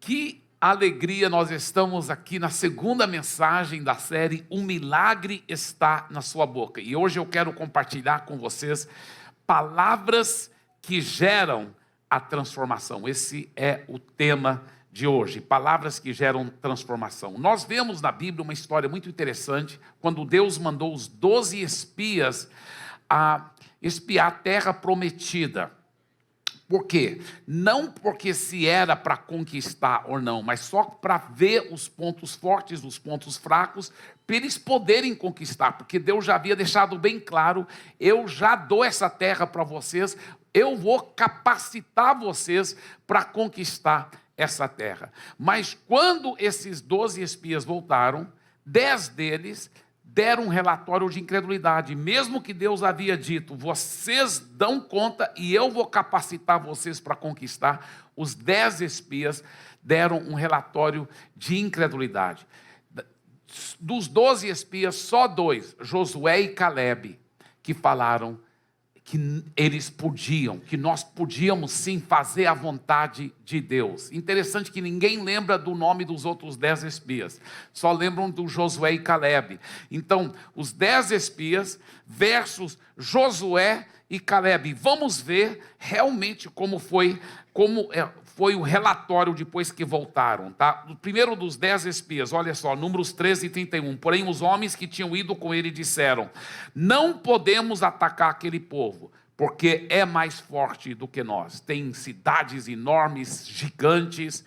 Que alegria, nós estamos aqui na segunda mensagem da série O Milagre Está na Sua Boca. E hoje eu quero compartilhar com vocês palavras que geram a transformação. Esse é o tema de hoje, palavras que geram transformação. Nós vemos na Bíblia uma história muito interessante, quando Deus mandou os 12 espias a espiar a terra prometida. Por quê? Não porque se era para conquistar ou não, mas só para ver os pontos fortes, os pontos fracos, para eles poderem conquistar, porque Deus já havia deixado bem claro: eu já dou essa terra para vocês, eu vou capacitar vocês para conquistar essa terra. Mas quando esses 12 espias voltaram, 10 deles deram um relatório de incredulidade, mesmo que Deus havia dito: vocês dão conta e eu vou capacitar vocês para conquistar. Os 10 espias deram um relatório de incredulidade. Dos 12 espias, só 2, Josué e Calebe, que falaram que eles podiam, que nós podíamos sim fazer a vontade de Deus. Interessante que ninguém lembra do nome dos outros 10 espias, só lembram do Josué e Calebe. Então, os 10 espias versus Josué e Calebe. Vamos ver realmente como foi o relatório depois que voltaram, tá? O primeiro dos 10 espias, olha só, Números 13 e 31. Porém, os homens que tinham ido com ele disseram: não podemos atacar aquele povo, porque é mais forte do que nós. Tem cidades enormes, gigantes.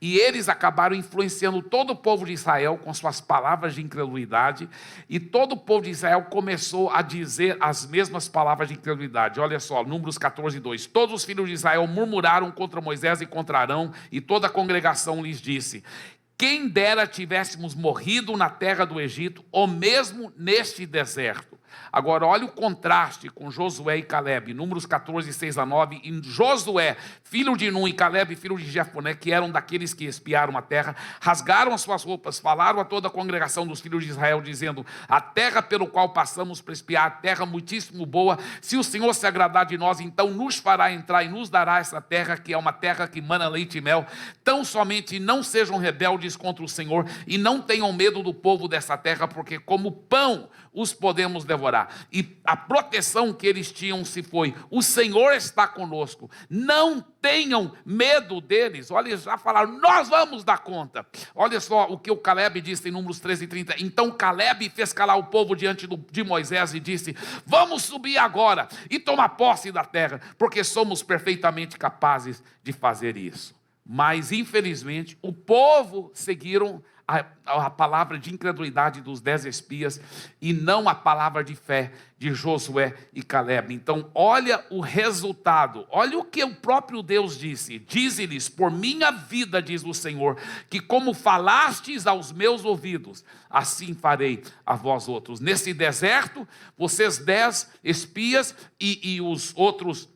E eles acabaram influenciando todo o povo de Israel com suas palavras de incredulidade. E todo o povo de Israel começou a dizer as mesmas palavras de incredulidade. Olha só, Números 14, 2. Todos os filhos de Israel murmuraram contra Moisés e contra Arão, e toda a congregação lhes disse: quem dera tivéssemos morrido na terra do Egito, ou mesmo neste deserto. Agora, olha o contraste com Josué e Calebe, Números 14, 6 a 9. E Josué, filho de Nun, e Calebe, filho de Jefoné, que eram daqueles que espiaram a terra, rasgaram as suas roupas, falaram a toda a congregação dos filhos de Israel, dizendo: a terra pelo qual passamos para espiar, a terra muitíssimo boa, se o Senhor se agradar de nós, então nos fará entrar e nos dará essa terra, que é uma terra que mana leite e mel. Tão somente não sejam rebeldes contra o Senhor, e não tenham medo do povo dessa terra, porque como pão os podemos devorar. E a proteção que eles tinham se foi: o Senhor está conosco, não tenham medo deles. Olha, eles já falaram: nós vamos dar conta. Olha só o que o Calebe disse em Números 13 e 30. Então Calebe fez calar o povo diante de Moisés e disse: vamos subir agora e tomar posse da terra, porque somos perfeitamente capazes de fazer isso. Mas infelizmente o povo seguiram a palavra de incredulidade dos 10 espias e não a palavra de fé de Josué e Calebe. Então olha o resultado, olha o que o próprio Deus disse: dize-lhes, por minha vida, diz o Senhor, que como falastes aos meus ouvidos, assim farei a vós outros. Nesse deserto, vocês 10 espias e os outros,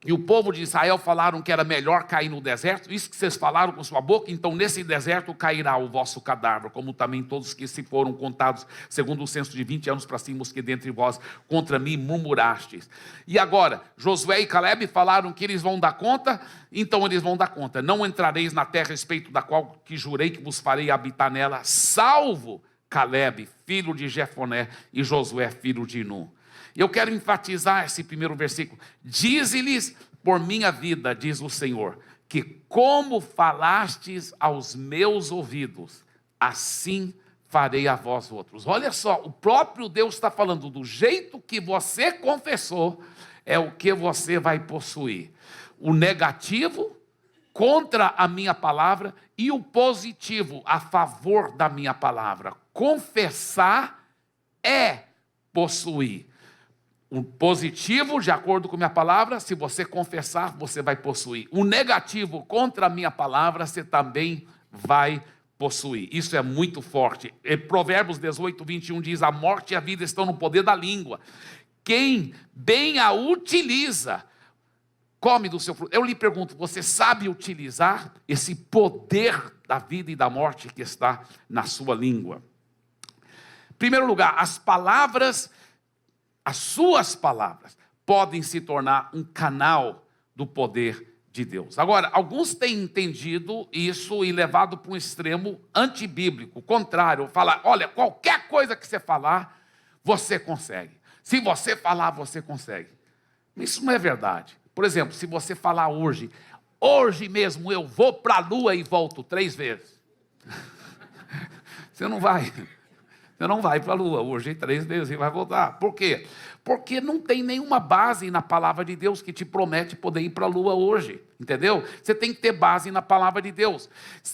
e o povo de Israel falaram que era melhor cair no deserto. Isso que vocês falaram com sua boca, então nesse deserto cairá o vosso cadáver, como também todos que se foram contados, segundo o censo de 20 anos para cima, os que dentre vós contra mim murmurastes. E agora, Josué e Calebe falaram que eles vão dar conta, então eles vão dar conta. Não entrareis na terra a respeito da qual que jurei que vos farei habitar nela, salvo Calebe, filho de Jefoné, e Josué, filho de Nun. Eu quero enfatizar esse primeiro versículo: dize-lhes, por minha vida, diz o Senhor, que como falastes aos meus ouvidos, assim farei a vós outros. Olha só, o próprio Deus está falando: do jeito que você confessou, é o que você vai possuir. O negativo contra a minha palavra e o positivo a favor da minha palavra. Confessar é possuir. O positivo, de acordo com a minha palavra, se você confessar, você vai possuir. O negativo contra a minha palavra, você também vai possuir. Isso é muito forte. Provérbios 18, 21 diz: a morte e a vida estão no poder da língua. Quem bem a utiliza, come do seu fruto. Eu lhe pergunto: você sabe utilizar esse poder da vida e da morte que está na sua língua? Em primeiro lugar, as suas palavras podem se tornar um canal do poder de Deus. Agora, alguns têm entendido isso e levado para um extremo antibíblico, contrário, falar, olha, qualquer coisa que você falar, você consegue. Se você falar, você consegue. Isso não é verdade. Por exemplo, se você falar hoje mesmo eu vou para a lua e volto 3 vezes. Você não vai para a lua hoje 3 vezes e vai voltar. Por quê? Porque não tem nenhuma base na palavra de Deus que te promete poder ir para a lua hoje, entendeu? Você tem que ter base na palavra de Deus.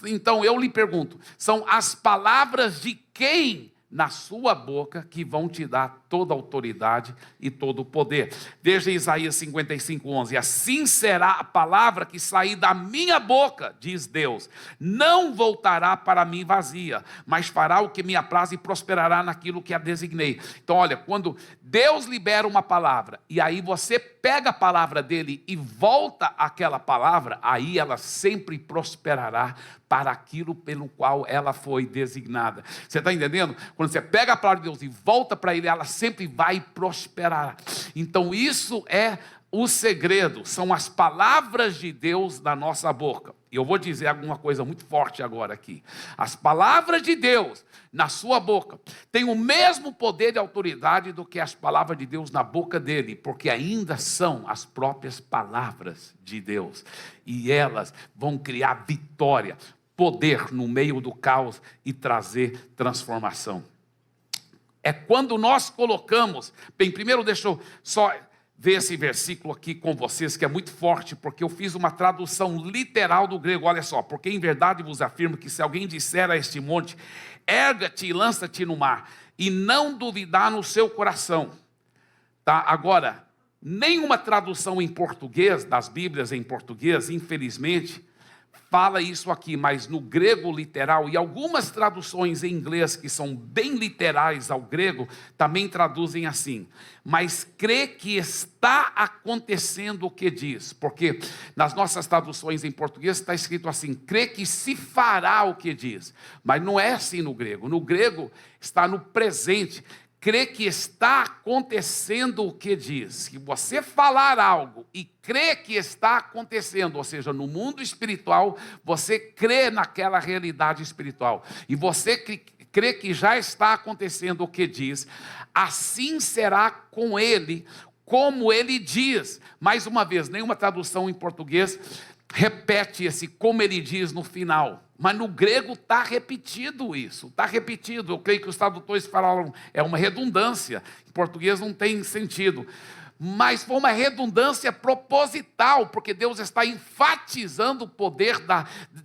Então eu lhe pergunto, são as palavras de quem na sua boca que vão te dar toda a autoridade e todo o poder? Veja Isaías 55:11, assim será a palavra que sair da minha boca, diz Deus, não voltará para mim vazia, mas fará o que me apraz e prosperará naquilo que a designei. Então olha, quando Deus libera uma palavra, e aí você pega a palavra dele e volta àquela palavra, aí ela sempre prosperará para aquilo pelo qual ela foi designada. Você está entendendo? Quando você pega a palavra de Deus e volta para ele, ela sempre vai prosperar. Então isso é o segredo, são as palavras de Deus na nossa boca. E eu vou dizer alguma coisa muito forte agora aqui. As palavras de Deus na sua boca têm o mesmo poder e autoridade do que as palavras de Deus na boca dele, porque ainda são as próprias palavras de Deus. E elas vão criar vitória, poder no meio do caos e trazer transformação. É quando nós colocamos... Bem, primeiro deixa eu só ver esse versículo aqui com vocês, que é muito forte, porque eu fiz uma tradução literal do grego. Olha só, porque em verdade vos afirmo que se alguém disser a este monte, erga-te e lança-te no mar, e não duvidar no seu coração. Tá? Agora, nenhuma tradução em português, das Bíblias em português, infelizmente, fala isso aqui, mas no grego literal, e algumas traduções em inglês que são bem literais ao grego, também traduzem assim, mas crê que está acontecendo o que diz, porque nas nossas traduções em português está escrito assim, crê que se fará o que diz, mas não é assim no grego está no presente, crê que está acontecendo o que diz. Se você falar algo e crê que está acontecendo, ou seja, no mundo espiritual, você crê naquela realidade espiritual, e você crê que já está acontecendo o que diz, assim será com ele, como ele diz. Mais uma vez, nenhuma tradução em português repete esse como ele diz no final. Mas no grego está repetido isso, está repetido. Eu creio que os tradutores falaram, é uma redundância. Em português não tem sentido. Mas foi uma redundância proposital, porque Deus está enfatizando o poder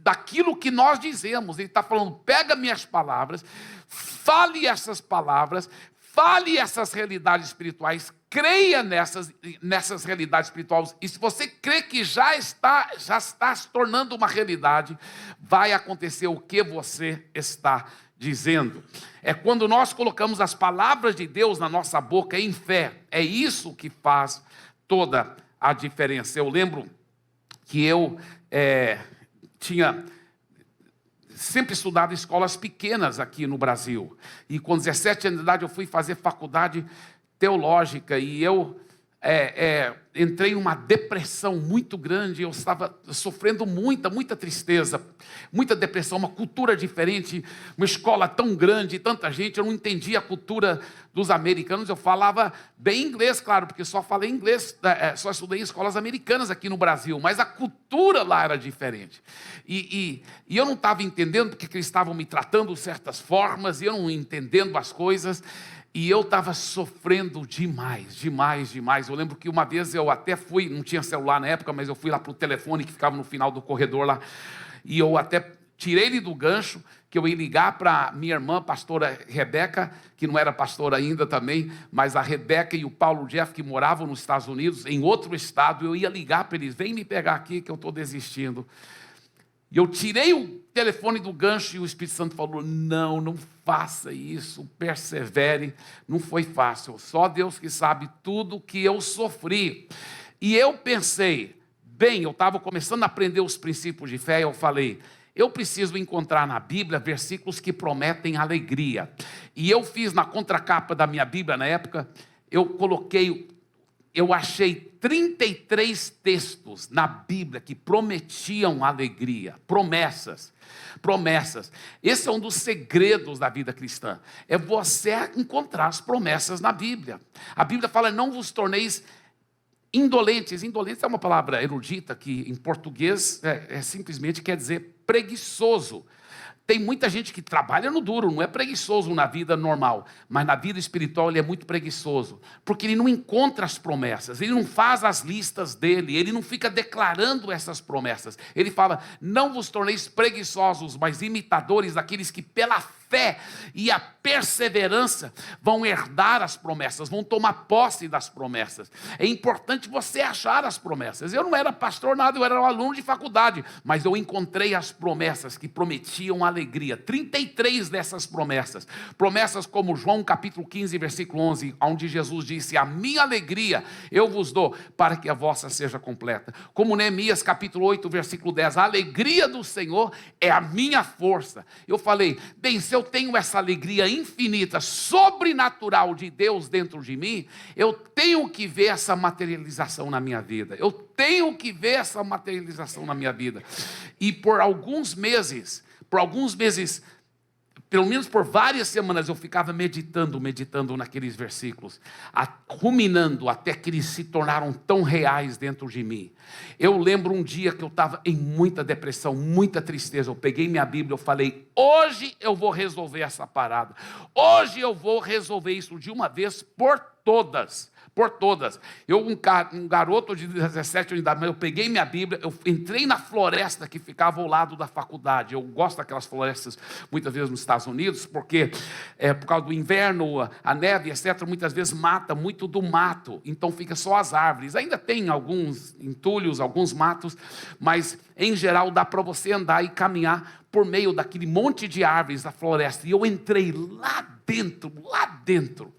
daquilo que nós dizemos. Ele está falando, pega minhas palavras, fale essas palavras, fale essas realidades espirituais, creia nessas realidades espirituais, e se você crê que já está se tornando uma realidade, vai acontecer o que você está dizendo. É quando nós colocamos as palavras de Deus na nossa boca em fé, é isso que faz toda a diferença. Eu lembro que eu tinha sempre estudado em escolas pequenas aqui no Brasil, e com 17 anos de idade eu fui fazer faculdade teológica, e eu entrei numa depressão muito grande. Eu estava sofrendo muita tristeza, muita depressão, uma cultura diferente, uma escola tão grande, tanta gente, eu não entendia a cultura dos americanos. Eu falava bem inglês, claro, porque só falei inglês, só estudei em escolas americanas aqui no Brasil, mas a cultura lá era diferente, e eu não estava entendendo porque eles estavam me tratando de certas formas, e eu não entendendo as coisas, e eu estava sofrendo demais. Eu lembro que uma vez eu até fui, não tinha celular na época, mas eu fui lá para o telefone que ficava no final do corredor lá, e eu até tirei ele do gancho, que eu ia ligar para minha irmã, pastora Rebeca, que não era pastora ainda também, mas a Rebeca e o Paulo Jeff, que moravam nos Estados Unidos, em outro estado. Eu ia ligar para eles, vem me pegar aqui que eu estou desistindo. E eu tirei o telefone do gancho, e o Espírito Santo falou, não faça isso, persevere. Não foi fácil, só Deus que sabe tudo que eu sofri. E eu pensei, bem, eu estava começando a aprender os princípios de fé, eu falei, eu preciso encontrar na Bíblia versículos que prometem alegria. E eu fiz na contracapa da minha Bíblia na época, eu coloquei eu achei 33 textos na Bíblia que prometiam alegria, promessas. Esse é um dos segredos da vida cristã, é você encontrar as promessas na Bíblia. A Bíblia fala, não vos torneis indolentes. Indolentes é uma palavra erudita que em português simplesmente quer dizer preguiçoso. Tem muita gente que trabalha no duro, não é preguiçoso na vida normal, mas na vida espiritual ele é muito preguiçoso, porque ele não encontra as promessas, ele não faz as listas dele, ele não fica declarando essas promessas. Ele fala, não vos torneis preguiçosos, mas imitadores daqueles que pela fé e a perseverança vão herdar as promessas, vão tomar posse das promessas. É importante você achar as promessas. Eu não era pastor nada, eu era um aluno de faculdade, mas eu encontrei as promessas que prometiam alegria. 33 dessas promessas como João capítulo 15, versículo 11, onde Jesus disse, a minha alegria eu vos dou, para que a vossa seja completa. Como Neemias capítulo 8, versículo 10, a alegria do Senhor é a minha força. Eu falei, bem, se eu tenho essa alegria infinita, sobrenatural de Deus dentro de mim, eu tenho que ver essa materialização na minha vida. E por alguns meses, pelo menos por várias semanas, eu ficava meditando naqueles versículos, ruminando até que eles se tornaram tão reais dentro de mim. Eu lembro um dia que eu estava em muita depressão, muita tristeza, eu peguei minha Bíblia, eu falei, hoje eu vou resolver essa parada, hoje eu vou resolver isso de uma vez por todas. Um garoto de 17 anos de idade, eu peguei minha Bíblia, eu entrei na floresta que ficava ao lado da faculdade. Eu gosto daquelas florestas, muitas vezes nos Estados Unidos, porque por causa do inverno, a neve, etc., muitas vezes mata muito do mato, então fica só as árvores. Ainda tem alguns entulhos, alguns matos, mas em geral dá para você andar e caminhar por meio daquele monte de árvores da floresta. E eu entrei lá dentro.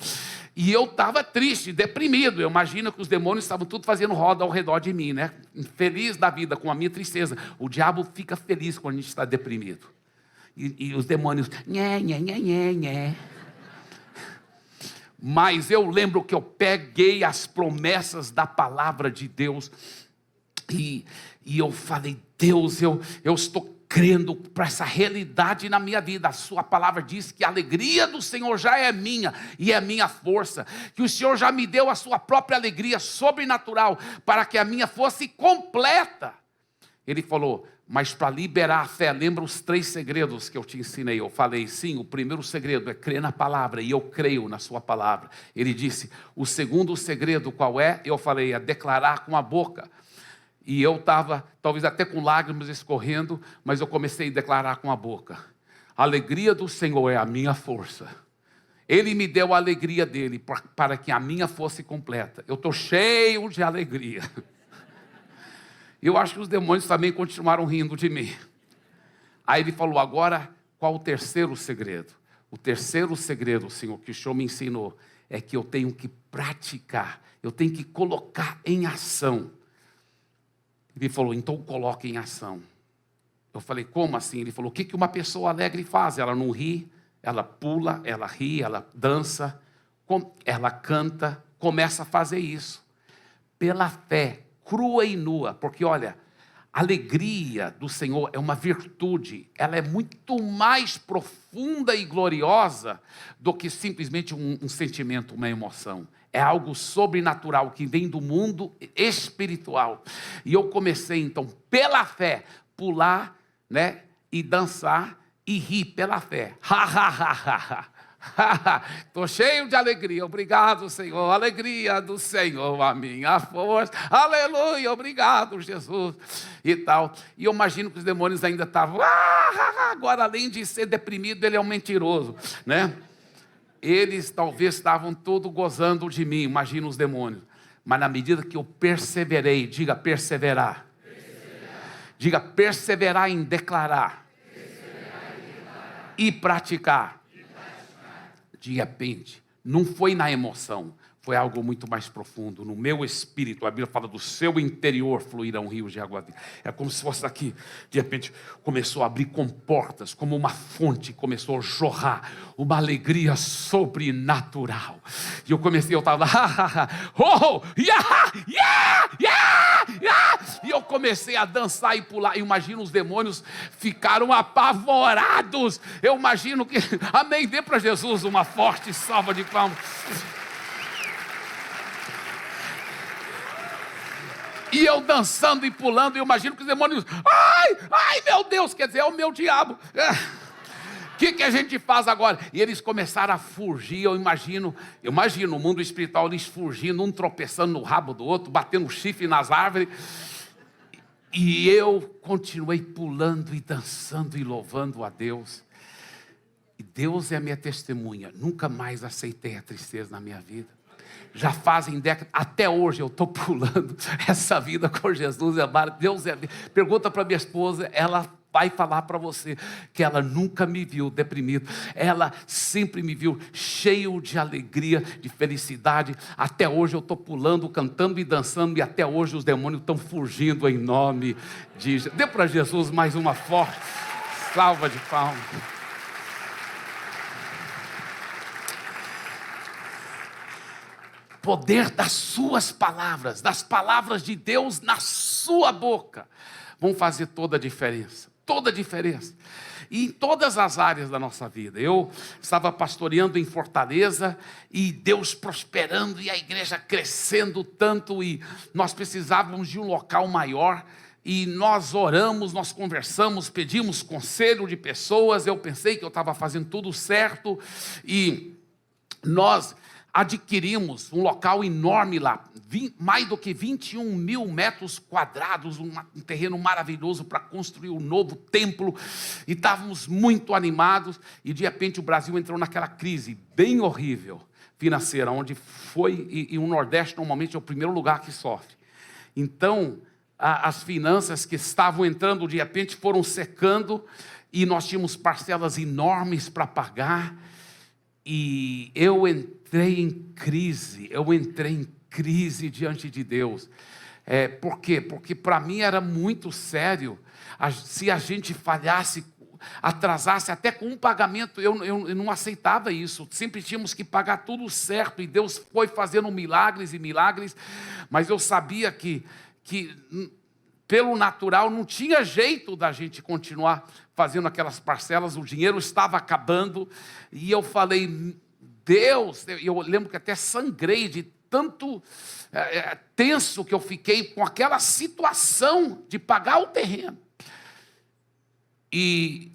E eu estava triste, deprimido. Eu imagino que os demônios estavam tudo fazendo roda ao redor de mim, né? Feliz da vida com a minha tristeza. O diabo fica feliz quando a gente está deprimido. E os demônios, nhé. Mas eu lembro que eu peguei as promessas da palavra de Deus e eu falei, Deus, eu estou crendo para essa realidade na minha vida. A sua palavra diz que a alegria do Senhor já é minha e é minha força, que o Senhor já me deu a sua própria alegria sobrenatural para que a minha fosse completa. Ele falou, mas para liberar a fé, lembra os 3 segredos que eu te ensinei? Eu falei, sim, o primeiro segredo é crer na palavra, e eu creio na sua palavra. Ele disse, o segundo segredo qual é? Eu falei, é declarar com a boca. E eu estava, talvez até com lágrimas escorrendo, mas eu comecei a declarar com a boca. A alegria do Senhor é a minha força. Ele me deu a alegria dele para que a minha fosse completa. Eu estou cheio de alegria. Eu acho que os demônios também continuaram rindo de mim. Aí ele falou, agora, qual o terceiro segredo? O terceiro segredo, Senhor, que o Senhor me ensinou, é que eu tenho que praticar, eu tenho que colocar em ação. Ele falou, então coloque em ação. Eu falei, como assim? Ele falou, o que uma pessoa alegre faz? Ela não ri, ela pula, ela ri, ela dança, ela canta, começa a fazer isso. Pela fé, crua e nua, porque olha, a alegria do Senhor é uma virtude, ela é muito mais profunda e gloriosa do que simplesmente um sentimento, uma emoção. É algo sobrenatural que vem do mundo espiritual. E eu comecei então, pela fé, pular, né, e dançar e rir pela fé. Estou cheio de alegria, obrigado Senhor, alegria do Senhor, a minha força, aleluia, obrigado Jesus, e tal. E eu imagino que os demônios ainda estavam, agora além de ser deprimido, ele é um mentiroso, né? Eles talvez estavam todos gozando de mim, imagina os demônios. Mas na medida que eu perseverei, diga perseverar. Diga perseverar em declarar. E praticar. De repente, não foi na emoção, foi algo muito mais profundo. No meu espírito, a Bíblia fala, do seu interior fluirão rios de água viva. É como se fosse aqui, de repente, começou a abrir comportas, como uma fonte, começou a jorrar, uma alegria sobrenatural. E eu estava lá, oh, yeah, yeah, yeah, yeah. E eu comecei a dançar e pular. Eu imagino os demônios ficaram apavorados. Eu imagino que, amém, dê para Jesus uma forte salva de palmas. E eu dançando e pulando, e eu imagino que os demônios, ai meu Deus, quer dizer, é o meu diabo. O que a gente faz agora? E eles começaram a fugir, eu imagino o mundo espiritual, eles fugindo, um tropeçando no rabo do outro, batendo chifre nas árvores. E eu continuei pulando e dançando e louvando a Deus. E Deus é a minha testemunha, nunca mais aceitei a tristeza na minha vida. Já fazem décadas, até hoje eu estou pulando essa vida com Jesus. Deus é. Pergunta para minha esposa, ela vai falar para você que ela nunca me viu deprimido. Ela sempre me viu cheio de alegria, de felicidade. Até hoje eu estou pulando, cantando e dançando, e até hoje os demônios estão fugindo em nome de Jesus. Dê para Jesus mais uma forte salva de palmas. Poder das suas palavras, das palavras de Deus na sua boca, vão fazer toda a diferença, e em todas as áreas da nossa vida. Eu estava pastoreando em Fortaleza, e Deus prosperando, e a igreja crescendo tanto, e nós precisávamos de um local maior, e nós oramos, nós conversamos, pedimos conselho de pessoas. Eu pensei que eu estava fazendo tudo certo, e nós adquirimos um local enorme lá, mais do que 21 mil metros quadrados, um terreno maravilhoso para construir um novo templo, e estávamos muito animados, e de repente o Brasil entrou naquela crise bem horrível financeira, onde foi, e o Nordeste normalmente é o primeiro lugar que sofre. Então, as finanças que estavam entrando de repente foram secando, e nós tínhamos parcelas enormes para pagar, e eu entrei em crise diante de Deus. Por quê? Porque para mim era muito sério. Se a gente falhasse, atrasasse até com um pagamento, eu não aceitava isso. Sempre tínhamos que pagar tudo certo, e Deus foi fazendo milagres e milagres, mas eu sabia que pelo natural não tinha jeito da gente continuar fazendo aquelas parcelas, o dinheiro estava acabando, e eu falei, Deus, eu lembro que até sangrei de tanto tenso que eu fiquei com aquela situação de pagar o terreno. E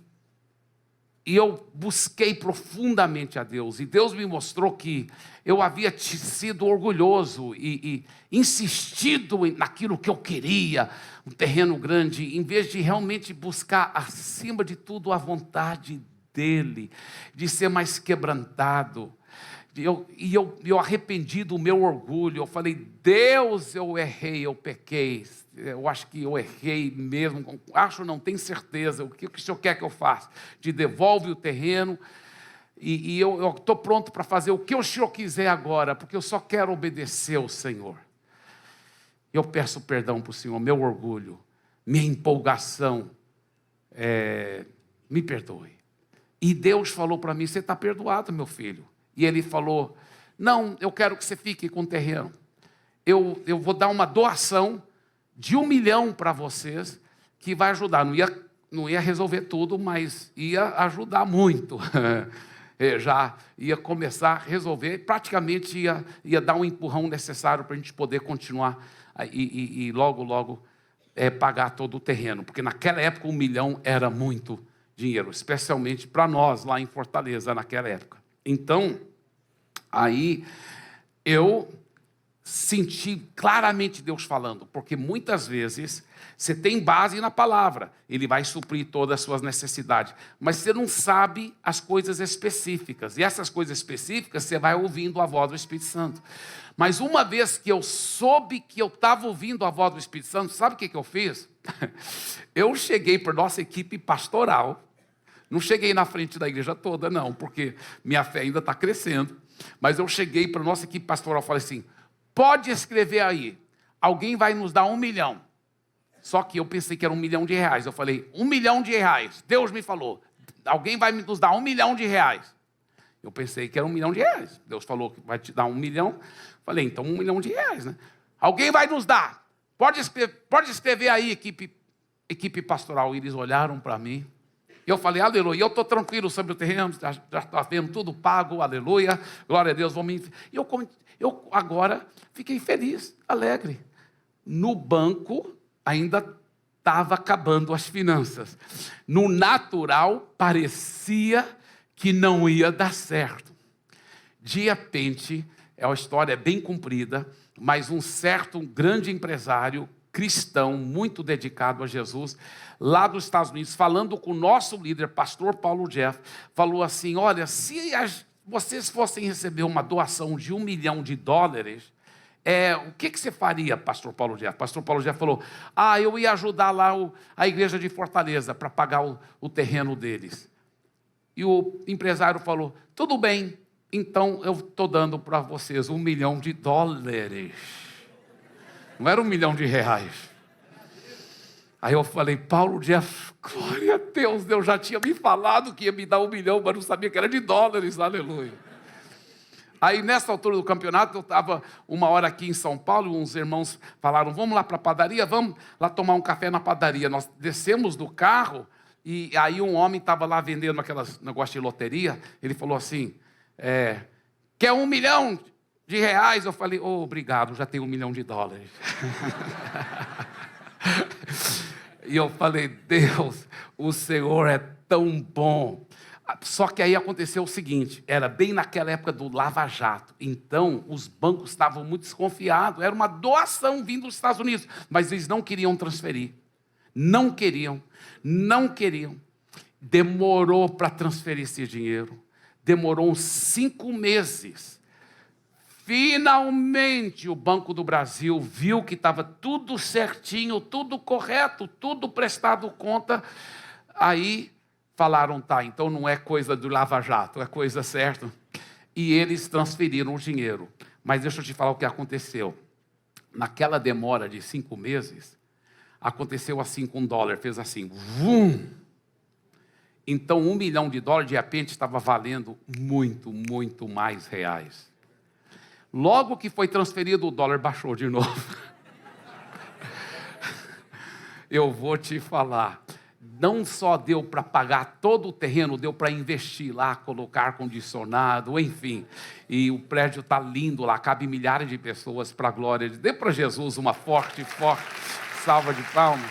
eu busquei profundamente a Deus, e Deus me mostrou que eu havia sido orgulhoso e insistido naquilo que eu queria, um terreno grande, em vez de realmente buscar, acima de tudo, a vontade dEle, de ser mais quebrantado. Eu arrependi do meu orgulho. Eu falei, Deus, eu errei, eu pequei. Eu acho que eu errei mesmo. Não tenho certeza. O que o Senhor quer que eu faça? Te devolve o terreno, e eu estou pronto para fazer o que o Senhor quiser agora, porque eu só quero obedecer ao Senhor. Eu peço perdão para o Senhor, meu orgulho, minha empolgação, me perdoe. E Deus falou para mim, você está perdoado, meu filho. E Ele falou, não, eu quero que você fique com o terreno. Eu vou dar uma doação de 1 milhão para vocês, que vai ajudar. Não ia resolver tudo, mas ia ajudar muito. Já ia começar a resolver, praticamente ia dar um empurrão necessário para a gente poder continuar e logo pagar todo o terreno, porque naquela época 1 milhão era muito dinheiro, especialmente para nós lá em Fortaleza naquela época. Então, aí eu senti claramente Deus falando, porque muitas vezes você tem base na palavra, Ele vai suprir todas as suas necessidades, mas você não sabe as coisas específicas, e essas coisas específicas você vai ouvindo a voz do Espírito Santo. Mas uma vez que eu soube que eu estava ouvindo a voz do Espírito Santo, sabe o que eu fiz? Eu cheguei para a nossa equipe pastoral, não cheguei na frente da igreja toda não, porque minha fé ainda está crescendo. Mas eu cheguei para a nossa equipe pastoral e falei assim, pode escrever aí, alguém vai nos dar 1 milhão. Só que eu pensei que era R$1 milhão. Eu falei, R$1 milhão. Deus me falou, alguém vai nos dar R$1 milhão. Eu pensei que era R$1 milhão. Deus falou que vai te dar 1 milhão. Falei, então R$1 milhão, né? Alguém vai nos dar. Pode escrever aí, equipe pastoral. Eles olharam para mim. Eu falei, aleluia, eu estou tranquilo sobre o terreno, já está vendo tudo pago, aleluia, glória a Deus, vamos. E eu agora fiquei feliz, alegre. No banco ainda estava acabando as finanças. No natural, parecia que não ia dar certo. De repente, a história é bem comprida, mas um grande empresário cristão, muito dedicado a Jesus, lá dos Estados Unidos, falando com o nosso líder, pastor Paulo Jeff, falou assim, olha, se vocês fossem receber uma doação de $1 milhão, o que você faria, pastor Paulo Jeff? Pastor Paulo Jeff falou, eu ia ajudar lá a igreja de Fortaleza, para pagar o terreno deles. E o empresário falou, tudo bem, então eu estou dando para vocês $1 milhão. Não era R$1 milhão. Aí eu falei, Paulo Jeff, glória a Deus, Deus já tinha me falado que ia me dar $1 milhão, mas não sabia que era de dólares, aleluia. Aí nessa altura do campeonato, eu estava uma hora aqui em São Paulo, uns irmãos falaram, vamos lá para a padaria, vamos lá tomar um café na padaria. Nós descemos do carro, e aí um homem estava lá vendendo aquelas negócios de loteria, ele falou assim, quer $1 milhão? Eu falei, obrigado, já tenho $1 milhão. E eu falei, Deus, o Senhor é tão bom. Só que aí aconteceu o seguinte, era bem naquela época do Lava Jato, então os bancos estavam muito desconfiados, era uma doação vindo dos Estados Unidos, mas eles não queriam transferir, não queriam, demorou para transferir esse dinheiro, demorou uns 5 meses, finalmente o Banco do Brasil viu que estava tudo certinho, tudo correto, tudo prestado conta, aí falaram, tá, então não é coisa do Lava Jato, é coisa certa. E eles transferiram o dinheiro. Mas deixa eu te falar o que aconteceu. Naquela demora de 5 meses, aconteceu assim com $1, fez assim, vum! Então $1 milhão de repente estava valendo muito, muito mais reais. Logo que foi transferido, o dólar baixou de novo. Eu vou te falar, não só deu para pagar todo o terreno, deu para investir lá, colocar ar-condicionado, enfim. E o prédio está lindo lá, cabe milhares de pessoas para a glória de Deus. Dê para Jesus uma forte salva de palmas.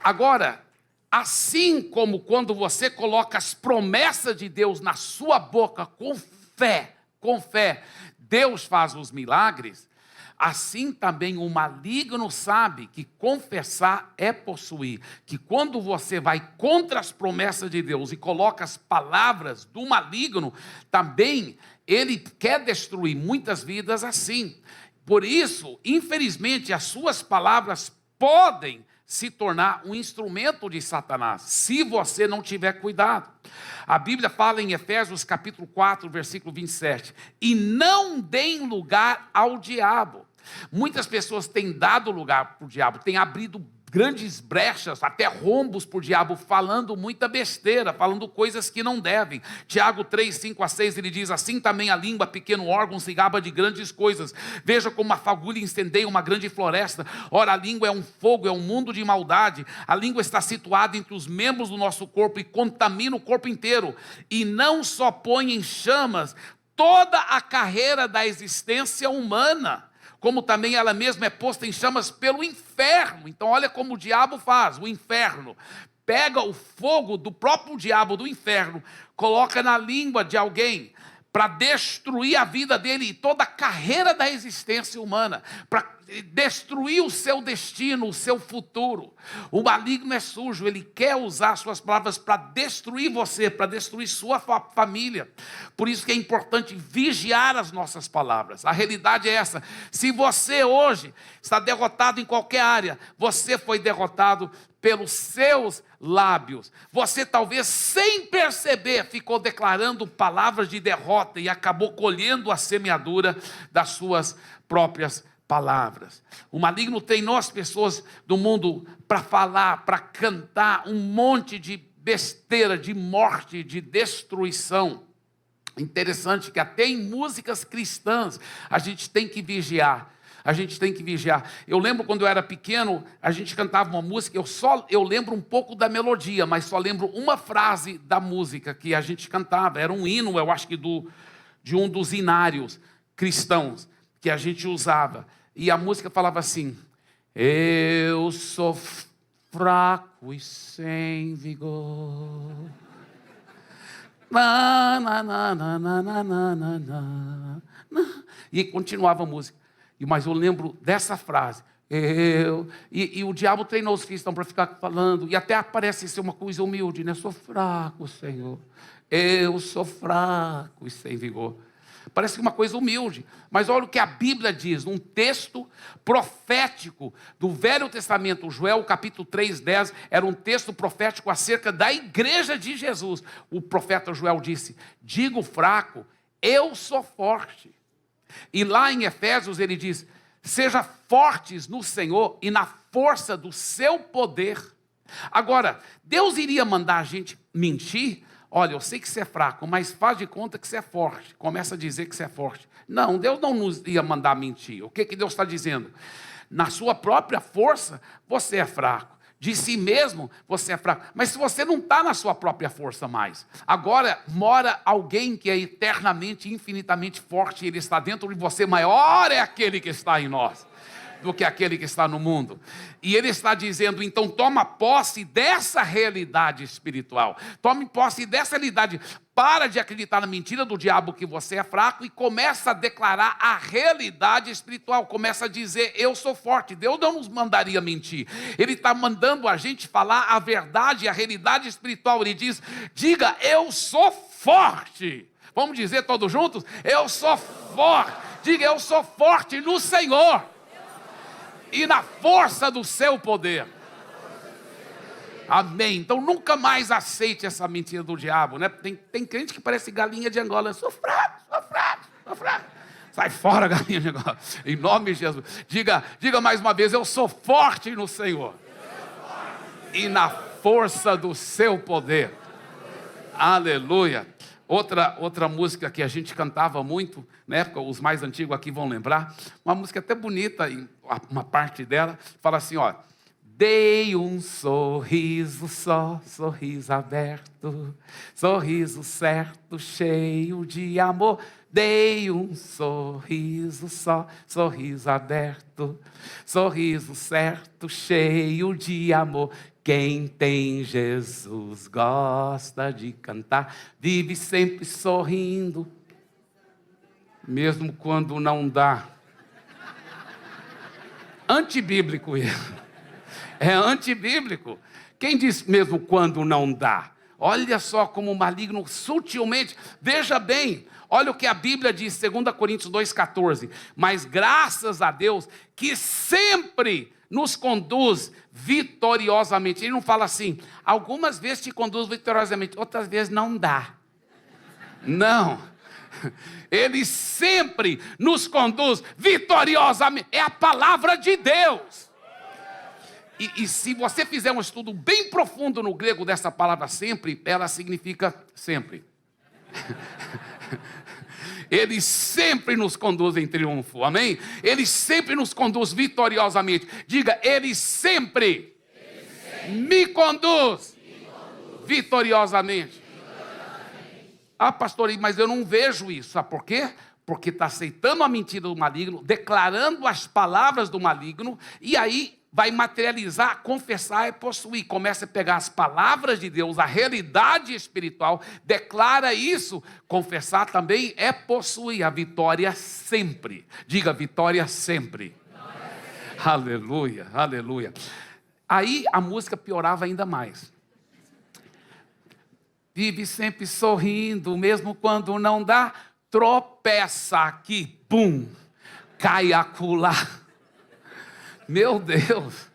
Agora, assim como quando você coloca as promessas de Deus na sua boca com fé, Deus faz os milagres, assim também o maligno sabe que confessar é possuir, que quando você vai contra as promessas de Deus e coloca as palavras do maligno, também ele quer destruir muitas vidas assim. Por isso, infelizmente, as suas palavras podem se tornar um instrumento de Satanás, se você não tiver cuidado. A Bíblia fala em Efésios capítulo 4, versículo 27, e não deem lugar ao diabo. Muitas pessoas têm dado lugar para o diabo, têm abrido grandes brechas, até rombos para o diabo, falando muita besteira, falando coisas que não devem. Tiago 3, 5-6, ele diz, assim também a língua, pequeno órgão, se gaba de grandes coisas. Veja como uma fagulha incendeia uma grande floresta. Ora, a língua é um fogo, é um mundo de maldade. A língua está situada entre os membros do nosso corpo e contamina o corpo inteiro. E não só põe em chamas toda a carreira da existência humana, como também ela mesma é posta em chamas pelo inferno. Então olha como o diabo faz, o inferno pega o fogo do próprio diabo do inferno, coloca na língua de alguém, para destruir a vida dele e toda a carreira da existência humana, para destruir o seu destino, o seu futuro. O maligno é sujo, ele quer usar suas palavras para destruir você, para destruir sua família. Por isso que é importante vigiar as nossas palavras. A realidade é essa: se você hoje está derrotado em qualquer área, você foi derrotado pelos seus lábios. Você talvez sem perceber ficou declarando palavras de derrota e acabou colhendo a semeadura das suas próprias palavras. O maligno treinou as pessoas do mundo para falar, para cantar um monte de besteira, de morte, de destruição. Interessante que até em músicas cristãs a gente tem que vigiar. A gente tem que vigiar. Eu lembro quando eu era pequeno, a gente cantava uma música, eu lembro um pouco da melodia, mas só lembro uma frase da música que a gente cantava. Era um hino, eu acho que de um dos hinários cristãos que a gente usava. E a música falava assim: eu sou fraco e sem vigor. Na, na, na, na, na, na, na, na, na. E continuava a música. Mas eu lembro dessa frase. E o diabo treinou os cristãos para ficar falando. E até parece ser uma coisa humilde, né? Sou fraco, Senhor. Eu sou fraco e sem vigor. Parece uma coisa humilde. Mas olha o que a Bíblia diz. Num texto profético do Velho Testamento. Joel capítulo 3:10. Era um texto profético acerca da igreja de Jesus. O profeta Joel disse: digo fraco, eu sou forte. E lá em Efésios ele diz: seja fortes no Senhor e na força do seu poder. Agora, Deus iria mandar a gente mentir? Olha, eu sei que você é fraco, mas faz de conta que você é forte. Começa a dizer que você é forte. Não, Deus não nos ia mandar mentir. O que Deus está dizendo? Na sua própria força, você é fraco. De si mesmo, você é fraco. Mas se você não está na sua própria força mais, agora mora alguém que é eternamente, infinitamente forte, ele está dentro de você, maior é aquele que está em nós do que aquele que está no mundo. E ele está dizendo, então toma posse dessa realidade espiritual. Tome posse dessa realidade. Para de acreditar na mentira do diabo que você é fraco e começa a declarar a realidade espiritual. Começa a dizer, eu sou forte. Deus não nos mandaria mentir. Ele está mandando a gente falar a verdade, a realidade espiritual. Ele diz, diga, eu sou forte. Vamos dizer todos juntos? Eu sou forte. Diga, eu sou forte no Senhor e na força do seu poder. Amém. Então nunca mais aceite essa mentira do diabo, né? Tem crente que parece galinha de Angola. Eu sou fraco, sou fraco, sou fraco. Sai fora, galinha de Angola. Em nome de Jesus. Diga mais uma vez, eu sou forte no Senhor e na força do seu poder. Aleluia. Outra música que a gente cantava muito, na época, os mais antigos aqui vão lembrar, uma música até bonita, uma parte dela, fala assim, ó: dei um sorriso só, sorriso aberto, sorriso certo, cheio de amor. Dei um sorriso só, sorriso aberto, sorriso certo, cheio de amor. Quem tem Jesus gosta de cantar, vive sempre sorrindo, mesmo quando não dá. Antibíblico isso. É antibíblico. Quem diz mesmo quando não dá? Olha só como o maligno sutilmente, veja bem, olha o que a Bíblia diz, 2 Coríntios 2,14. Mas graças a Deus que sempre nos conduz vitoriosamente. Ele não fala assim, algumas vezes te conduz vitoriosamente, outras vezes não dá. Não. Ele sempre nos vitoriosamente. É a palavra de Deus. E se você fizer um estudo bem profundo no grego dessa palavra sempre, ela significa sempre. Ele sempre nos conduz em triunfo, amém? Ele sempre nos conduz vitoriosamente. Diga, Ele sempre me conduz vitoriosamente. Ah, pastor, mas eu não vejo isso. Sabe por quê? Porque está aceitando a mentira do maligno, declarando as palavras do maligno, e aí vai materializar, confessar e possuir. Começa a pegar as palavras de Deus, a realidade espiritual, declara isso. Confessar também é possuir a vitória sempre. Diga, vitória sempre. Aleluia, aleluia. Aí a música piorava ainda mais. Vive sempre sorrindo, mesmo quando não dá, tropeça aqui, pum, cai acolá. Meu Deus,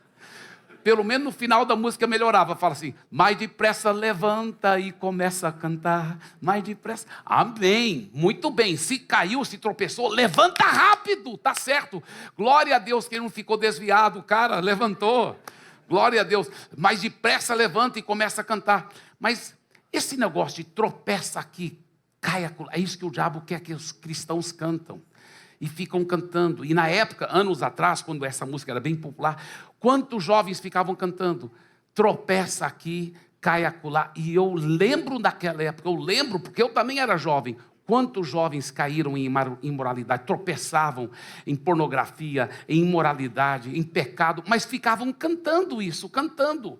Pelo menos no final da música melhorava. Fala assim: mais depressa levanta e começa a cantar. Mais depressa. Amém. Muito bem. Se caiu, se tropeçou, levanta rápido. Tá certo. Glória a Deus que ele não ficou desviado. Cara, levantou. Glória a Deus. Mais depressa levanta e começa a cantar. Mas esse negócio de tropeça aqui, cai acolá, é isso que o diabo quer que os cristãos cantam. E ficam cantando. E na época, anos atrás, quando essa música era bem popular, quantos jovens ficavam cantando? Tropeça aqui, cai acolá. E eu lembro daquela época, eu lembro, porque eu também era jovem. Quantos jovens caíram em imoralidade, tropeçavam em pornografia, em imoralidade, em pecado, mas ficavam cantando isso, cantando.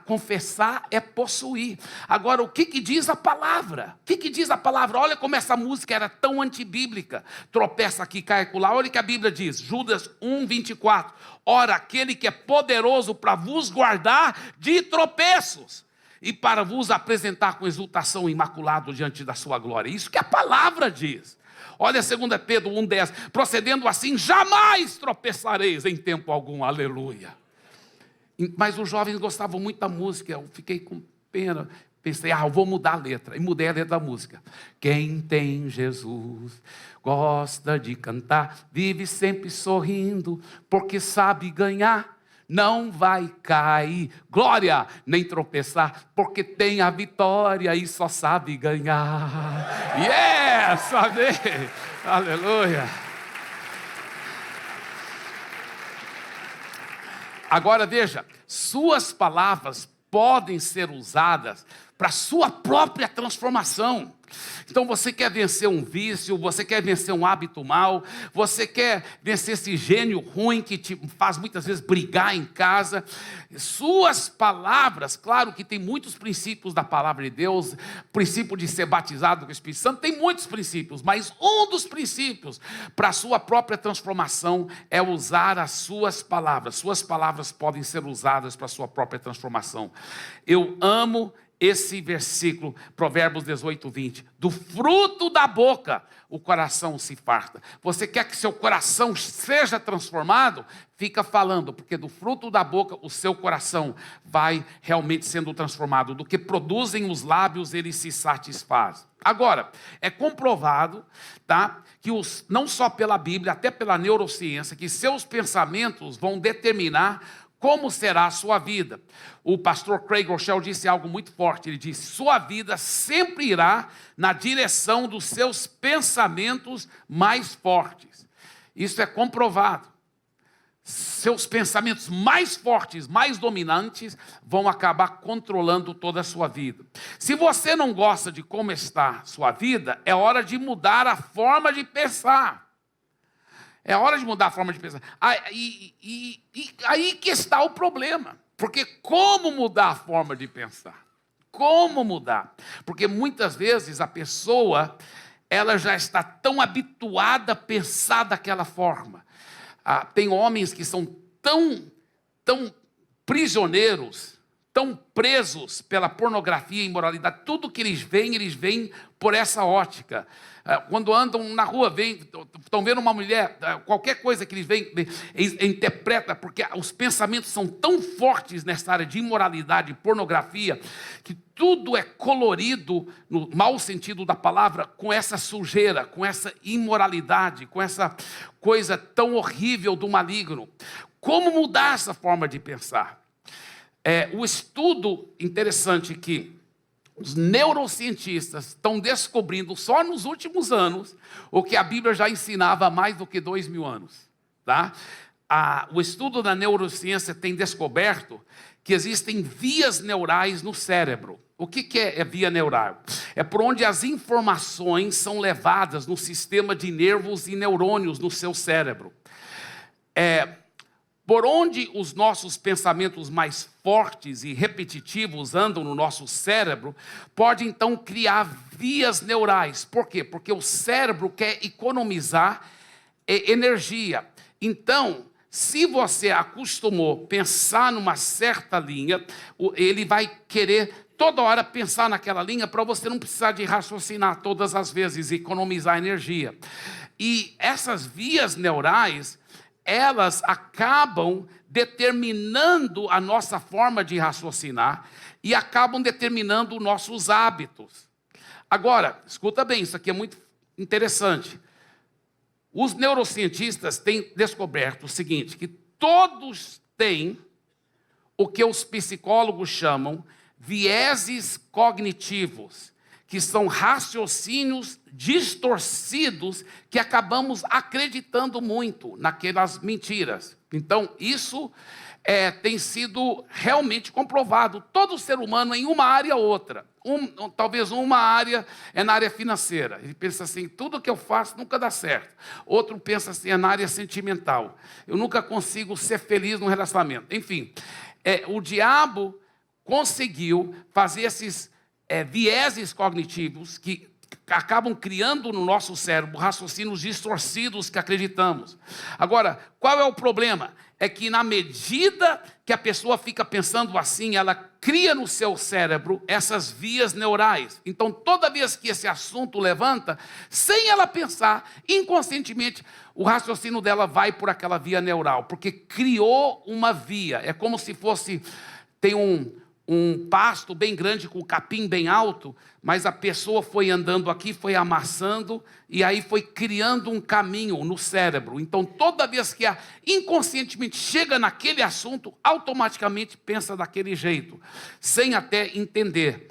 Confessar é possuir. Agora, o que diz a palavra? O que diz a palavra? Olha como essa música era tão antibíblica. Tropeça aqui, cai acolá. Olha o que a Bíblia diz, Judas 1:24. Ora, aquele que é poderoso para vos guardar de tropeços e para vos apresentar com exultação imaculado diante da sua glória. Isso que a palavra diz. Olha 2 Pedro 1:10. Procedendo assim, jamais tropeçareis em tempo algum. Aleluia. Mas os jovens gostavam muito da música. Eu fiquei com pena. Pensei, eu vou mudar a letra. E mudei a letra da música. Quem tem Jesus gosta de cantar, vive sempre sorrindo, porque sabe ganhar. Não vai cair, glória, nem tropeçar, porque tem a vitória e só sabe ganhar. Yes, amém, aleluia. Agora veja, suas palavras podem ser usadas para a sua própria transformação. Então você quer vencer um vício, você quer vencer um hábito mau, você quer vencer esse gênio ruim que te faz muitas vezes brigar em casa. Suas palavras, claro que tem muitos princípios da palavra de Deus, princípio de ser batizado com o Espírito Santo, tem muitos princípios, mas um dos princípios para a sua própria transformação é usar as suas palavras. Suas palavras podem ser usadas para a sua própria transformação. Eu amo esse versículo, Provérbios 18:20, do fruto da boca o coração se farta. Você quer que seu coração seja transformado? Fica falando, porque do fruto da boca o seu coração vai realmente sendo transformado. Do que produzem os lábios, ele se satisfaz. Agora, é comprovado, tá, que não só pela Bíblia, até pela neurociência, que seus pensamentos vão determinar como será a sua vida. O pastor Craig Groeschel disse algo muito forte. Ele disse: sua vida sempre irá na direção dos seus pensamentos mais fortes. Isso é comprovado. Seus pensamentos mais fortes, mais dominantes, vão acabar controlando toda a sua vida. Se você não gosta de como está a sua vida, é hora de mudar a forma de pensar. É hora de mudar a forma de pensar. Aí que está o problema. Porque como mudar a forma de pensar? Como mudar? Porque muitas vezes a pessoa, ela já está tão habituada a pensar daquela forma. Tem homens que são tão prisioneiros, tão presos pela pornografia e imoralidade. Tudo que eles veem por essa ótica. Quando andam na rua, estão vendo uma mulher, qualquer coisa que eles veem, interpreta, porque os pensamentos são tão fortes nessa área de imoralidade e pornografia, que tudo é colorido, no mau sentido da palavra, com essa sujeira, com essa imoralidade, com essa coisa tão horrível do maligno. Como mudar essa forma de pensar? O estudo interessante que os neurocientistas estão descobrindo só nos últimos anos o que a Bíblia já ensinava há mais do que 2000 anos. Tá? O estudo da neurociência tem descoberto que existem vias neurais no cérebro. O que é via neural? É por onde as informações são levadas no sistema de nervos e neurônios no seu cérebro. Por onde os nossos pensamentos mais fortes e repetitivos andam no nosso cérebro, pode então criar vias neurais. Por quê? Porque o cérebro quer economizar energia. Então, se você acostumou a pensar numa certa linha, ele vai querer toda hora pensar naquela linha para você não precisar de raciocinar todas as vezes e economizar energia. E essas vias neurais, elas acabam determinando a nossa forma de raciocinar e acabam determinando nossos hábitos. Agora, escuta bem, isso aqui é muito interessante. Os neurocientistas têm descoberto o seguinte, que todos têm o que os psicólogos chamam vieses cognitivos, que são raciocínios distorcidos que acabamos acreditando muito naquelas mentiras. Então, isso tem sido realmente comprovado. Todo ser humano em uma área ou outra. Talvez uma área é na área financeira. Ele pensa assim, tudo que eu faço nunca dá certo. Outro pensa assim, é na área sentimental. Eu nunca consigo ser feliz num relacionamento. Enfim, o diabo conseguiu fazer esses vieses cognitivos que acabam criando no nosso cérebro raciocínios distorcidos que acreditamos. Agora, qual é o problema? É que na medida que a pessoa fica pensando assim, ela cria no seu cérebro essas vias neurais. Então, toda vez que esse assunto levanta, sem ela pensar, inconscientemente, o raciocínio dela vai por aquela via neural, porque criou uma via. É como se fosse, tem um pasto bem grande com o capim bem alto, mas a pessoa foi andando aqui, foi amassando, e aí foi criando um caminho no cérebro. Então, toda vez que inconscientemente chega naquele assunto, automaticamente pensa daquele jeito, sem até entender.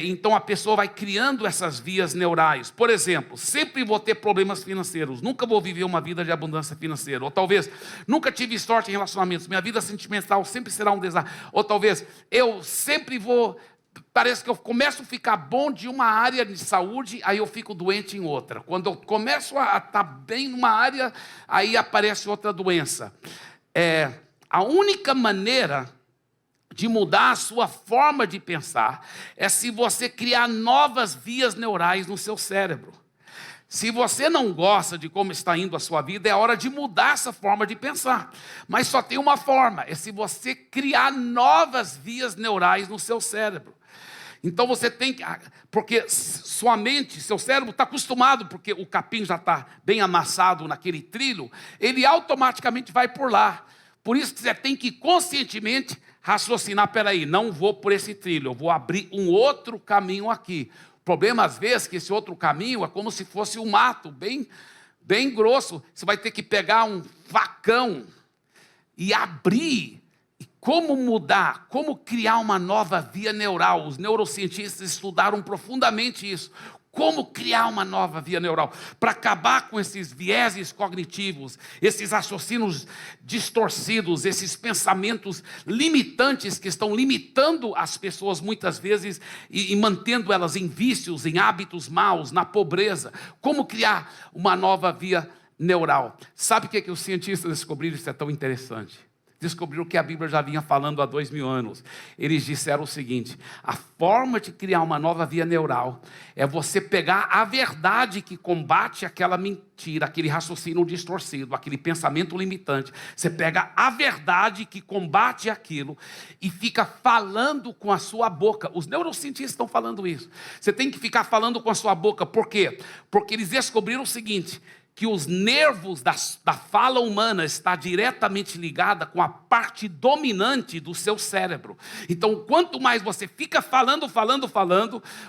Então a pessoa vai criando essas vias neurais. Por exemplo, sempre vou ter problemas financeiros, nunca vou viver uma vida de abundância financeira. Ou talvez, nunca tive sorte em relacionamentos, minha vida sentimental sempre será um desastre. Ou talvez, eu sempre parece que eu começo a ficar bom de uma área de saúde, aí eu fico doente em outra. Quando eu começo a estar bem numa área, aí aparece outra doença. A única maneira de mudar a sua forma de pensar é se você criar novas vias neurais no seu cérebro. Se você não gosta de como está indo a sua vida, é hora de mudar essa forma de pensar. Mas só tem uma forma, é se você criar novas vias neurais no seu cérebro. Então você tem que, porque sua mente, seu cérebro está acostumado, porque o capim já está bem amassado naquele trilho, ele automaticamente vai por lá. Por isso que você tem que conscientemente raciocinar, peraí, não vou por esse trilho, eu vou abrir um outro caminho aqui. O problema, às vezes, que esse outro caminho é como se fosse um mato bem grosso. Você vai ter que pegar um facão e abrir. E como mudar, como criar uma nova via neural? Os neurocientistas estudaram profundamente isso. Como criar uma nova via neural para acabar com esses vieses cognitivos, esses raciocínios distorcidos, esses pensamentos limitantes que estão limitando as pessoas muitas vezes e mantendo elas em vícios, em hábitos maus, na pobreza. Como criar uma nova via neural? Sabe o que os cientistas descobriram? Isso é tão interessante. Descobriram que a Bíblia já vinha falando há 2000 anos. Eles disseram o seguinte: a forma de criar uma nova via neural é você pegar a verdade que combate aquela mentira, aquele raciocínio distorcido, aquele pensamento limitante. Você pega a verdade que combate aquilo e fica falando com a sua boca. Os neurocientistas estão falando isso. Você tem que ficar falando com a sua boca. Por quê? Porque eles descobriram o seguinte, que os nervos da fala humana está diretamente ligada com a parte dominante do seu cérebro. Então, quanto mais você fica falando,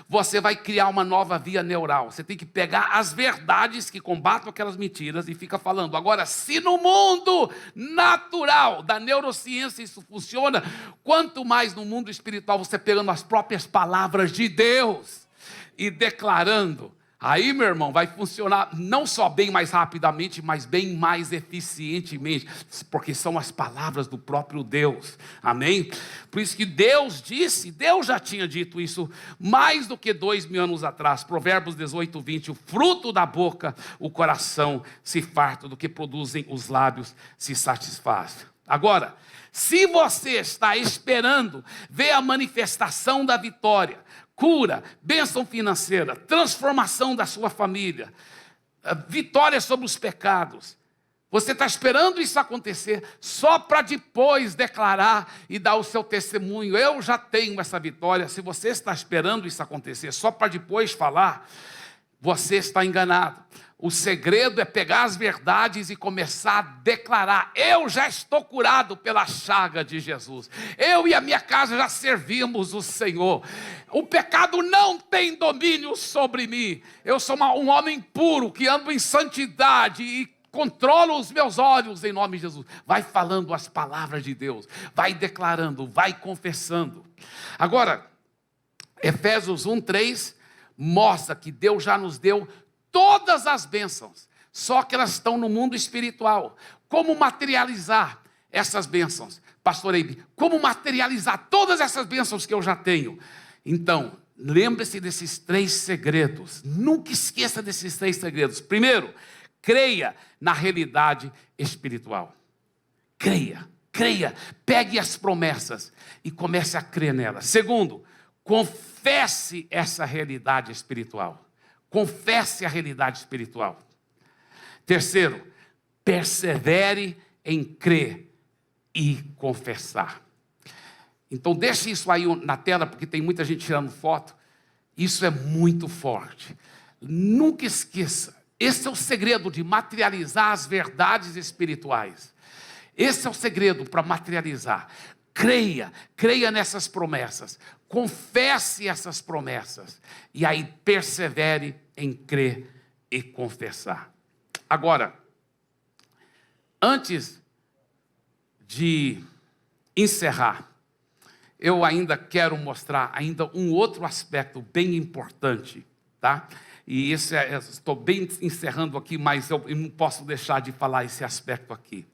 você vai criar uma nova via neural. Você tem que pegar as verdades que combatem aquelas mentiras e fica falando. Agora, se no mundo natural da neurociência isso funciona, quanto mais no mundo espiritual você pegando as próprias palavras de Deus e declarando, aí, meu irmão, vai funcionar não só bem mais rapidamente, mas bem mais eficientemente, porque são as palavras do próprio Deus, amém? Por isso que Deus já tinha dito isso mais do que 2000 anos atrás, Provérbios 18, 20, o fruto da boca, o coração se farta, do que produzem os lábios se satisfaz. Agora, se você está esperando ver a manifestação da vitória, cura, bênção financeira, transformação da sua família, vitória sobre os pecados, você está esperando isso acontecer só para depois declarar e dar o seu testemunho. Eu já tenho essa vitória. Se você está esperando isso acontecer só para depois falar, você está enganado. O segredo é pegar as verdades e começar a declarar: eu já estou curado pela chaga de Jesus. Eu e a minha casa já servimos o Senhor. O pecado não tem domínio sobre mim. Eu sou um homem puro que ando em santidade e controlo os meus olhos em nome de Jesus. Vai falando as palavras de Deus, vai declarando, vai confessando. Agora, Efésios 1:3 mostra que Deus já nos deu todas as bênçãos, só que elas estão no mundo espiritual. Como materializar essas bênçãos? Pastor Eibe, como materializar todas essas bênçãos que eu já tenho? Então, lembre-se desses 3 segredos. Nunca esqueça desses 3 segredos. Primeiro, creia na realidade espiritual. Creia. Pegue as promessas e comece a crer nelas. Segundo, confesse essa realidade espiritual. Confesse a realidade espiritual. Terceiro, persevere em crer e confessar. Então deixe isso aí na tela, porque tem muita gente tirando foto. Isso é muito forte. Nunca esqueça, esse é o segredo de materializar as verdades espirituais. Esse é o segredo para materializar. Creia nessas promessas, confesse essas promessas, e aí persevere em crer e confessar. Agora, antes de encerrar, eu ainda quero mostrar ainda um outro aspecto bem importante, tá? E estou bem encerrando aqui, mas eu não posso deixar de falar esse aspecto aqui.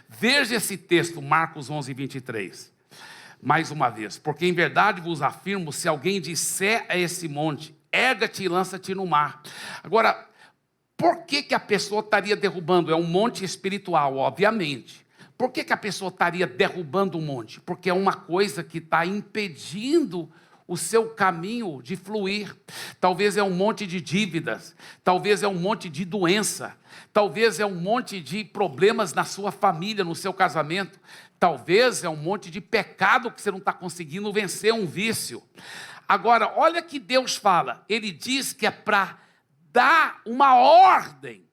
Veja esse texto, Marcos 11:23. Mais uma vez: porque em verdade vos afirmo, se alguém disser a esse monte, erga-te e lança-te no mar. Agora, por que a pessoa estaria derrubando? É um monte espiritual, obviamente. Por que a pessoa estaria derrubando um monte? Porque é uma coisa que está impedindo o seu caminho de fluir. Talvez é um monte de dívidas, talvez é um monte de doença, talvez é um monte de problemas na sua família, no seu casamento, talvez é um monte de pecado que você não está conseguindo vencer, um vício. Agora, olha que Deus fala, Ele diz que é para dar uma ordem.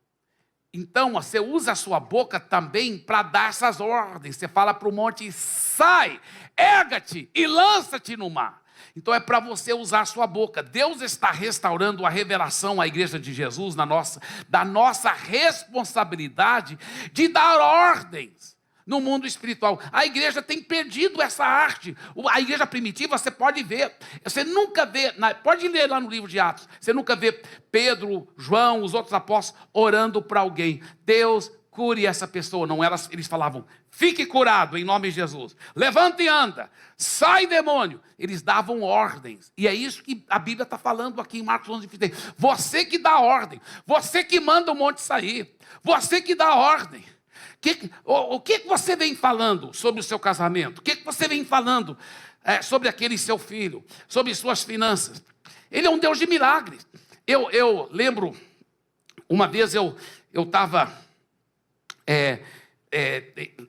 Então, você usa a sua boca também para dar essas ordens. Você fala para o monte: sai, erga-te e lança-te no mar. Então é para você usar a sua boca. Deus está restaurando a revelação à igreja de Jesus da nossa responsabilidade de dar ordens no mundo espiritual. A igreja tem perdido essa arte. A igreja primitiva, você pode ver, você nunca vê, pode ler lá no livro de Atos, você nunca vê Pedro, João, os outros apóstolos orando para alguém: Deus, cure essa pessoa. Não, eles falavam: fique curado em nome de Jesus, levanta e anda, sai demônio. Eles davam ordens, e é isso que a Bíblia está falando aqui em Marcos 11:23. Você que dá ordem, você que manda o monte sair, você que dá ordem. O que você vem falando sobre o seu casamento? O que você vem falando sobre aquele seu filho, sobre suas finanças? Ele é um Deus de milagres. Eu lembro, uma vez eu estava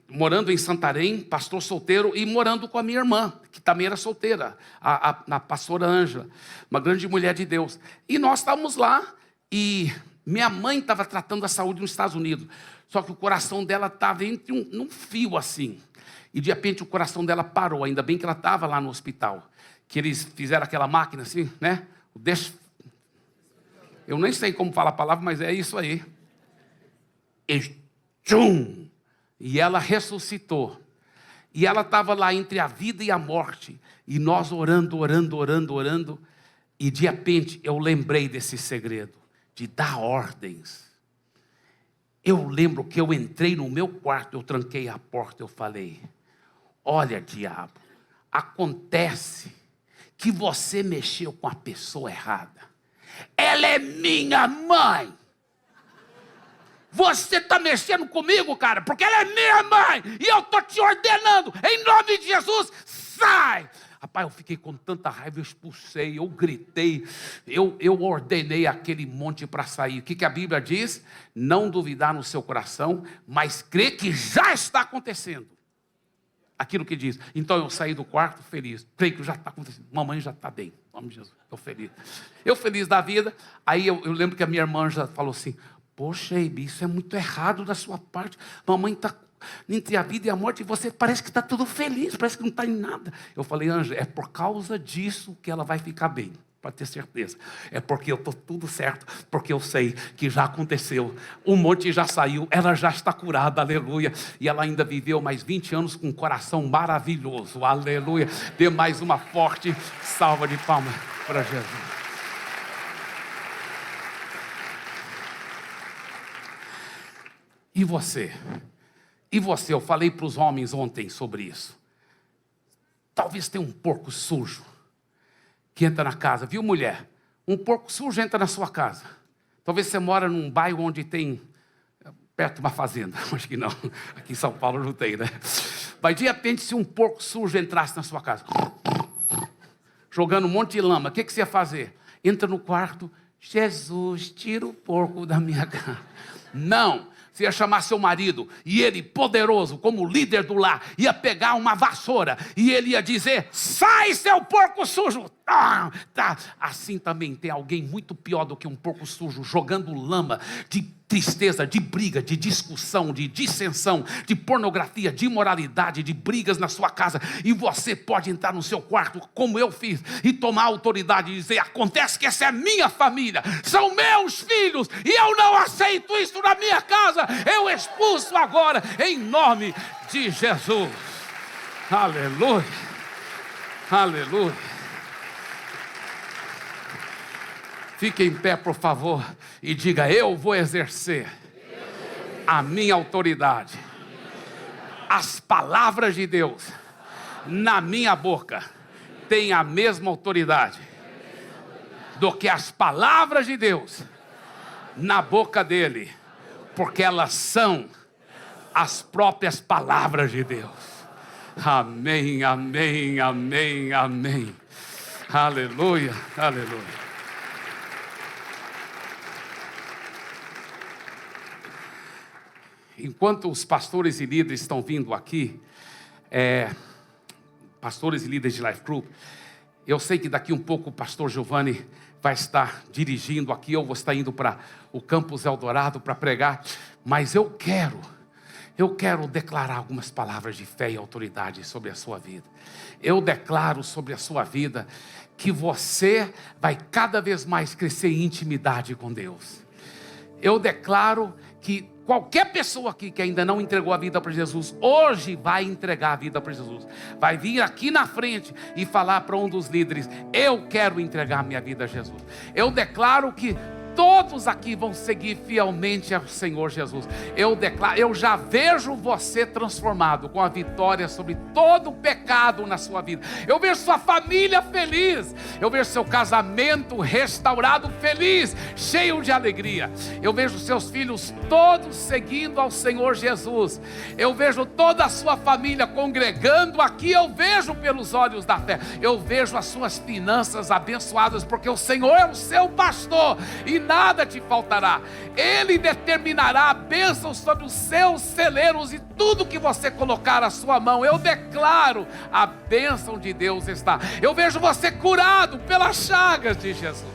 morando em Santarém, pastor solteiro, e morando com a minha irmã, que também era solteira, a pastora Ângela, uma grande mulher de Deus. E nós estávamos lá, e minha mãe estava tratando da saúde nos Estados Unidos, só que o coração dela estava entre num fio assim, e de repente o coração dela parou. Ainda bem que ela estava lá no hospital, que eles fizeram aquela máquina assim, né? Eu nem sei como falar a palavra, mas é isso aí. E tchum! E ela ressuscitou. E ela estava lá entre a vida e a morte. E nós orando. E de repente eu lembrei desse segredo, de dar ordens. Eu lembro que eu entrei no meu quarto, eu tranquei a porta, eu falei: olha, diabo, acontece que você mexeu com a pessoa errada. Ela é minha mãe. Você está mexendo comigo, cara, porque ela é minha mãe, e eu estou te ordenando, em nome de Jesus, sai! Rapaz, eu fiquei com tanta raiva, eu expulsei, eu gritei, eu ordenei aquele monte para sair. O que a Bíblia diz? Não duvidar no seu coração, mas crer que já está acontecendo. aquilo que diz. Então eu saí do quarto feliz. Creio que já está acontecendo. Mamãe já está bem. Em nome de Jesus. Eu feliz. Eu feliz da vida. Aí eu lembro que a minha irmã já falou assim: poxa, Eibe, isso é muito errado da sua parte. Mamãe está entre a vida e a morte e você parece que está tudo feliz, parece que não está em nada. Eu falei: Ângela, é por causa disso que ela vai ficar bem. Pode ter certeza. É porque eu estou tudo certo, porque eu sei que já aconteceu. O monte já saiu, ela já está curada, aleluia. E ela ainda viveu mais 20 anos com um coração maravilhoso, aleluia. Dê mais uma forte salva de palmas para Jesus. E você? E você? Eu falei para os homens ontem sobre isso. Talvez tenha um porco sujo que entra na casa, viu, mulher? Um porco sujo entra na sua casa. Talvez você mora num bairro onde tem perto de uma fazenda. Acho que não, aqui em São Paulo não tem, né? Mas de repente, se um porco sujo entrasse na sua casa, jogando um monte de lama, o que você ia fazer? Entra no quarto: Jesus, tira o porco da minha casa. Não. Você ia chamar seu marido, e ele, poderoso, como líder do lar, ia pegar uma vassoura, e ele ia dizer: sai, seu porco sujo! Tá. Assim também tem alguém muito pior do que um porco sujo, jogando lama de tristeza, de briga, de discussão, de dissensão, de pornografia, de imoralidade, de brigas na sua casa. E você pode entrar no seu quarto, como eu fiz, e tomar autoridade e dizer: acontece que essa é minha família, são meus filhos, e eu não aceito isso na minha casa. Eu expulso agora, em nome de Jesus. Aleluia, aleluia. Fique em pé, por favor, e diga: eu vou exercer a minha autoridade. As palavras de Deus na minha boca têm a mesma autoridade do que as palavras de Deus na boca dele, porque elas são as próprias palavras de Deus. Amém, amém, amém, amém. Aleluia, aleluia. Enquanto os pastores e líderes estão vindo aqui, pastores e líderes de Life Group, eu sei que daqui um pouco o pastor Giovanni vai estar dirigindo aqui, eu vou estar indo para o Campus Eldorado para pregar, mas eu quero declarar algumas palavras de fé e autoridade sobre a sua vida. Eu declaro sobre a sua vida que você vai cada vez mais crescer em intimidade com Deus. Eu declaro que qualquer pessoa aqui que ainda não entregou a vida para Jesus, hoje vai entregar a vida para Jesus. Vai vir aqui na frente e falar para um dos líderes: eu quero entregar a minha vida a Jesus. Eu declaro que todos aqui vão seguir fielmente ao Senhor Jesus. Eu declaro, eu já vejo você transformado com a vitória sobre todo o pecado na sua vida. Eu vejo sua família feliz. Eu vejo seu casamento restaurado, feliz, cheio de alegria. Eu vejo seus filhos todos seguindo ao Senhor Jesus. Eu vejo toda a sua família congregando aqui. Eu vejo pelos olhos da fé. Eu vejo as suas finanças abençoadas, porque o Senhor é o seu pastor e nada te faltará. Ele determinará a bênção sobre os seus celeiros e tudo que você colocar a sua mão. Eu declaro: a bênção de Deus está. Eu vejo você curado pelas chagas de Jesus.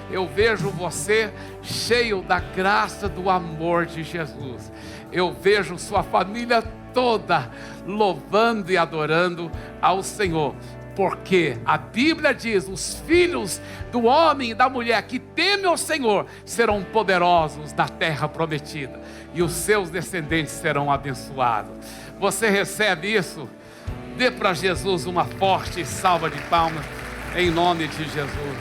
Eu vejo você cheio da graça, do amor de Jesus. Eu vejo sua família toda louvando e adorando ao Senhor. Porque a Bíblia diz: os filhos do homem e da mulher que temem ao Senhor serão poderosos na terra prometida, e os seus descendentes serão abençoados. Você recebe isso? Dê para Jesus uma forte salva de palmas, em nome de Jesus.